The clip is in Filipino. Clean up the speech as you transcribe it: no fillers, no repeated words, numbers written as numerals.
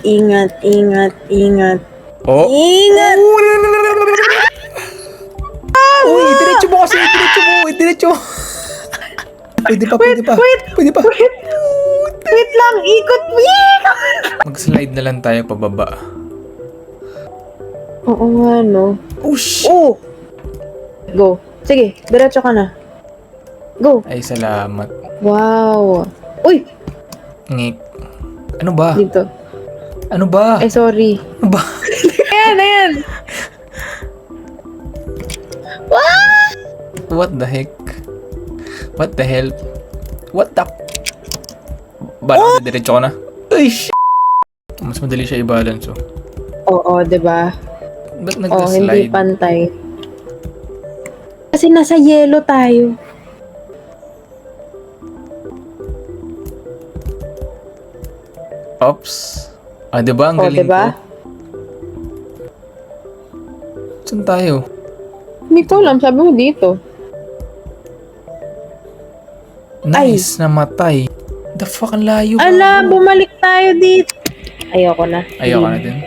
Ingat, ingat, ingat. Oh. Ingat! Uy, diretso mo kasi. Diretso mo. Diretso mo. Pwede pa, pwede pa. Wait! Pwede pa. Wait lang! Ikot! Ikot! Mag-slide na lang tayo pababa. Oo nga, no? Oh, shit. Oh! Go. Sige, diretso ka na. Go. Ay, salamat. Wow. Uy! Ngik. Ano ba? Dito. Ano ba? Ay, sorry. Ano ba? Ayan, ayan! What the heck? What the hell? What the... Balance, diretso ko na. Ay, shit. Mas madali siya i-balance, oh. Oo, diba? Ba't Oo, hindi nag-slide? pantay. Kasi nasa yellow tayo. Oops. Ah, diba? Ang Oh, galing diba? ko. Saan tayo? Hindi ko alam, sabi mo dito. Nice, namatay. The fuck, ang layo ba? Ala, bumalik tayo dito. Ayoko na. Ayoko Hindi na din.